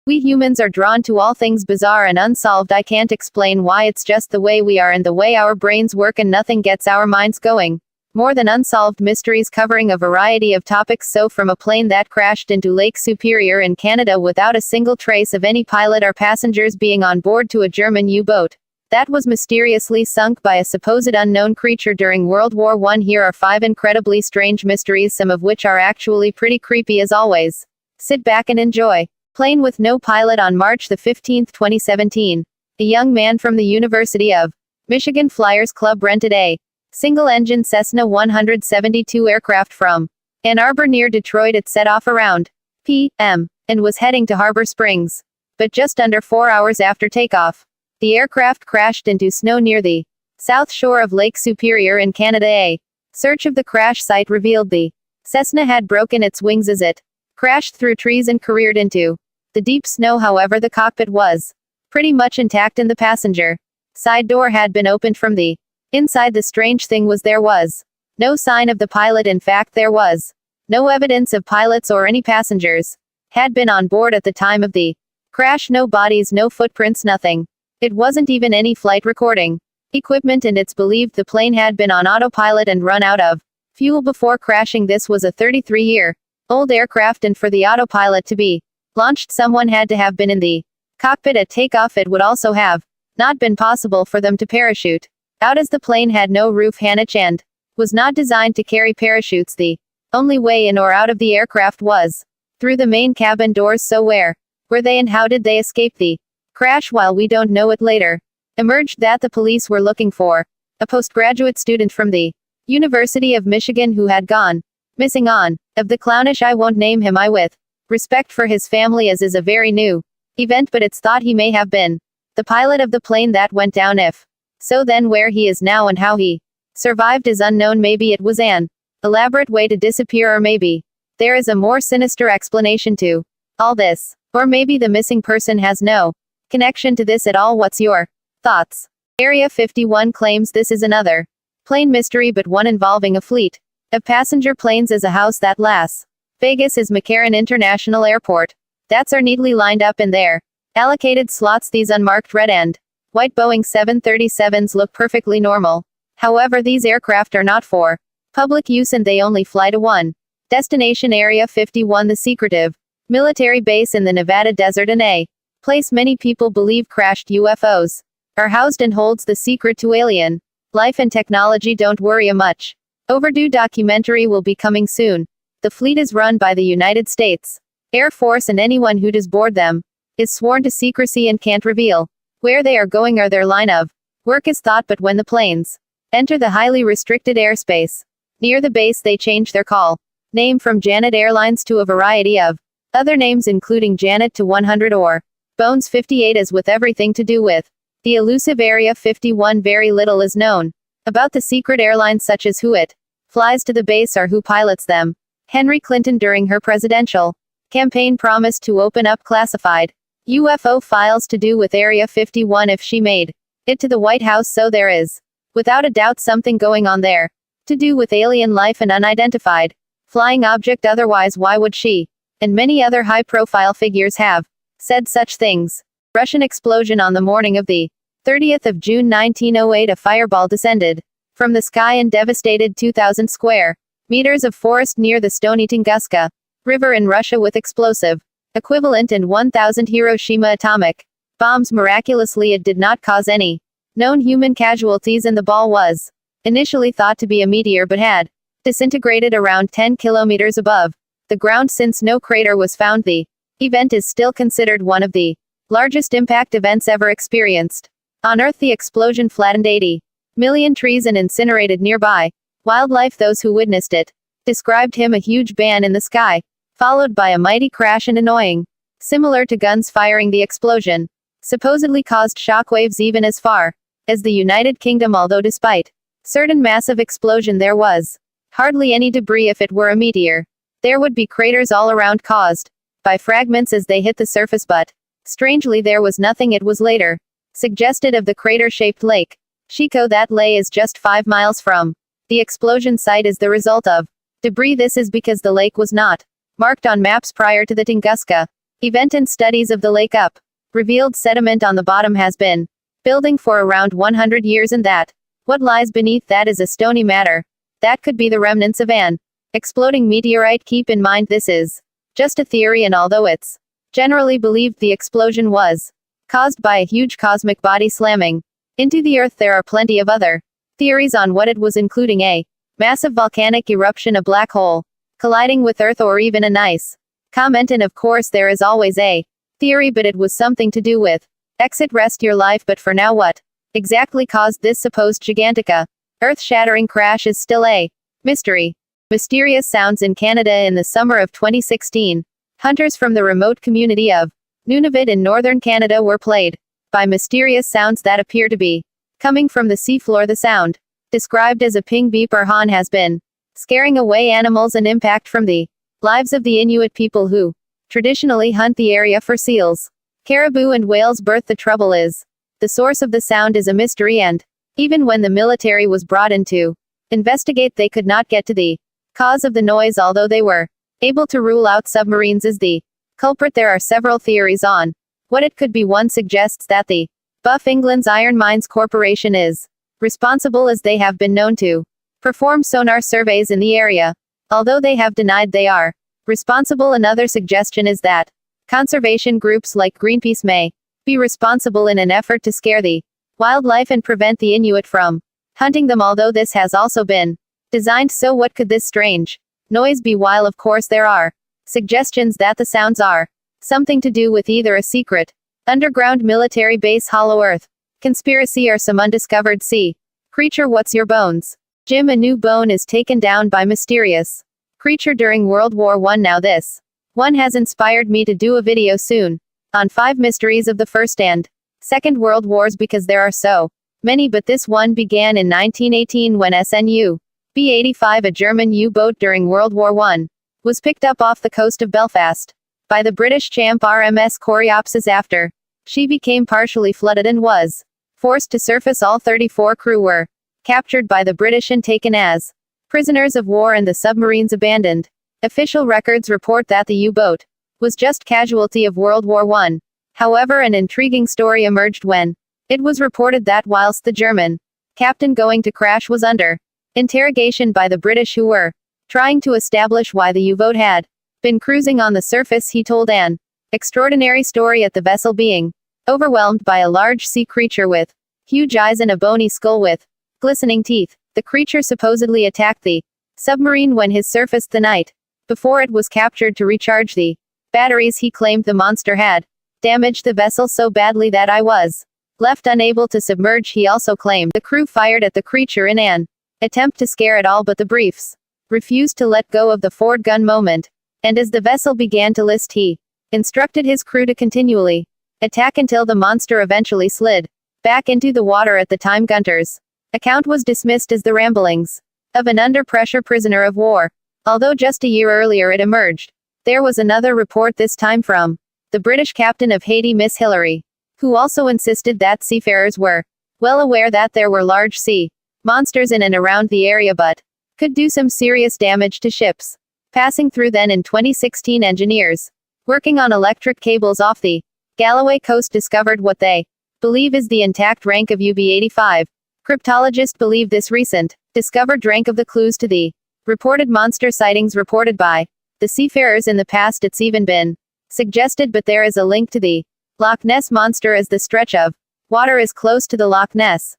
We humans are drawn to all things bizarre and unsolved. I can't explain why, it's just the way we are and the way our brains work, and nothing gets our minds going more than unsolved mysteries covering a variety of topics. So from a plane that crashed into Lake Superior in Canada without a single trace of any pilot or passengers being on board, to a German U-boat that was mysteriously sunk by a supposed unknown creature during World War I, here are 5 incredibly strange mysteries, some of which are actually pretty creepy as always. Sit back and enjoy. Plane with no pilot. On March 15, 2017, a young man from the University of Michigan Flyers Club rented a single-engine Cessna 172 aircraft from Ann Arbor near Detroit. It set off around p.m. and was heading to Harbor Springs. But just under 4 hours after takeoff, the aircraft crashed into snow near the south shore of Lake Superior in Canada. A search of the crash site revealed the Cessna had broken its wings as it crashed through trees and careered into the deep snow. However, the cockpit was pretty much intact and the passenger side door had been opened from the inside. The strange thing was there was no sign of the pilot. In fact, there was no evidence of pilots or any passengers had been on board at the time of the crash. No bodies, no footprints, nothing. It wasn't even any flight recording equipment, and it's believed the plane had been on autopilot and run out of fuel before crashing. This was a 33-year-old aircraft, and for the autopilot to be launched, someone had to have been in the cockpit at takeoff. It would also have not been possible for them to parachute out, as the plane had no roof hatch and was not designed to carry parachutes. The only way in or out of the aircraft was through the main cabin doors. So where were they and how did they escape the crash? While we don't know, it later emerged that the police were looking for a postgraduate student from the University of Michigan who had gone missing on of the clownish, I won't name him, I with respect for his family, as is a very new event, but it's thought he may have been the pilot of the plane that went down. If so, then where he is now and how he survived is unknown. Maybe it was an elaborate way to disappear, or maybe there is a more sinister explanation to all this. Or maybe the missing person has no connection to this at all. What's your thoughts? Area 51 claims this is another plane mystery, but one involving a fleet of passenger planes as a house that Las Vegas is McCarran International Airport. That's are neatly lined up in their allocated slots. These unmarked red and white Boeing 737s look perfectly normal. However, these aircraft are not for public use and they only fly to one destination. Area 51, the secretive military base in the Nevada desert, and a place many people believe crashed UFOs are housed and holds the secret to alien life and technology. Don't worry, a much overdue documentary will be coming soon. The fleet is run by the United States Air Force, and anyone who does board them is sworn to secrecy and can't reveal where they are going or their line of work is thought. But when the planes enter the highly restricted airspace near the base, they change their call name from Janet Airlines to a variety of other names, including Janet to 100 or Bones 58. As with everything to do with the elusive Area 51, very little is known about the secret airlines, such as who it flies to the base or who pilots them. Hillary Clinton, during her presidential campaign, promised to open up classified UFO files to do with Area 51 if she made it to the White House. So there is, without a doubt, something going on there to do with alien life and unidentified flying object. Otherwise, why would she and many other high-profile figures have said such things? Russian explosion. On the morning of the 30th of June 1908, a fireball descended from the sky and devastated 2,000 square meters of forest near the Stony Tunguska River in Russia with explosive equivalent and 1,000 Hiroshima atomic bombs. Miraculously, it did not cause any known human casualties, and the ball was initially thought to be a meteor but had disintegrated around 10 kilometers above the ground. Since no crater was found, the event is still considered one of the largest impact events ever experienced on Earth. The explosion flattened 80 million trees and incinerated nearby wildlife. Those who witnessed it described him a huge bang in the sky, followed by a mighty crash and annoying, similar to guns firing. The explosion supposedly caused shockwaves even as far as the United Kingdom, although despite certain massive explosion there was hardly any debris. If it were a meteor, there would be craters all around caused by fragments as they hit the surface, but strangely there was nothing. It was later suggested of the crater-shaped Lake Chico that lay is just 5 miles from the explosion site is the result of debris. This is because the lake was not marked on maps prior to the Tunguska event and studies of the lake up. Revealed sediment on the bottom has been building for around 100 years, and that what lies beneath that is a stony matter. That could be the remnants of an exploding meteorite. Keep in mind this is just a theory, and although it's generally believed the explosion was caused by a huge cosmic body slamming into the Earth, there are plenty of other theories on what it was, including a massive volcanic eruption, a black hole colliding with Earth, or even a nice comment. And of course there is always a theory, but it was something to do with exit rest your life. But for now, what exactly caused this supposed gigantica earth-shattering crash is still a mystery. Mysterious sounds in Canada. In the summer of 2016, hunters from the remote community of Nunavut in northern Canada were plagued by mysterious sounds that appear to be coming from the seafloor. The sound, described as a ping, beep, or hon, has been scaring away animals and impact from the lives of the Inuit people who traditionally hunt the area for seals, caribou, and whales. The trouble is, the source of the sound is a mystery, and even when the military was brought in to investigate, they could not get to the cause of the noise, although they were able to rule out submarines as the culprit. There are several theories on what it could be. One suggests that the Buff England's Iron Mines Corporation is responsible, as they have been known to perform sonar surveys in the area, although they have denied they are responsible. Another suggestion is that conservation groups like Greenpeace may be responsible in an effort to scare the wildlife and prevent the Inuit from hunting them, although this has also been designed. So what could this strange noise be? While of course there are suggestions that the sounds are something to do with either a secret underground military base, hollow earth conspiracy, or some undiscovered sea creature. What's your bones? Jim, a new bone is taken down by mysterious creature during World War I. Now this one has inspired me to do a video soon on 5 mysteries of the First and Second World Wars, because there are so many, but this one began in 1918 when SNU B-85, a German U-boat during World War I, was picked up off the coast of Belfast by the British champ RMS Coreopsis. After she became partially flooded and was forced to surface, all 34 crew were captured by the British and taken as prisoners of war, and the submarines abandoned. Official records report that the U-boat was just casualty of World War I. However, an intriguing story emerged when it was reported that whilst the German captain going to crash was under interrogation by the British, who were trying to establish why the U-boat had been cruising on the surface, he told an extraordinary story at the vessel being overwhelmed by a large sea creature with huge eyes and a bony skull with glistening teeth. The creature supposedly attacked the submarine when his surfaced the night before it was captured to recharge the batteries. He claimed the monster had damaged the vessel so badly that I was left unable to submerge. He also claimed the crew fired at the creature in an attempt to scare it all, but the briefs refused to let go of the forward gun moment, and as the vessel began to list, he instructed his crew to continually attack until the monster eventually slid back into the water. At the time, Gunter's account was dismissed as the ramblings of an under-pressure prisoner of war, although just a year earlier it emerged. There was another report, this time from the British captain of Haiti, Miss Hillary, who also insisted that seafarers were well aware that there were large sea monsters in and around the area, but could do some serious damage to ships passing through. Then in 2016, engineers working on electric cables off the Galloway coast discovered what they believe is the intact wreck of UB-85. Cryptologists believe this recent discovered wreck of the clues to the reported monster sightings reported by the seafarers in the past. It's even been suggested, but there is a link to the Loch Ness monster, as the stretch of water is close to the Loch Ness.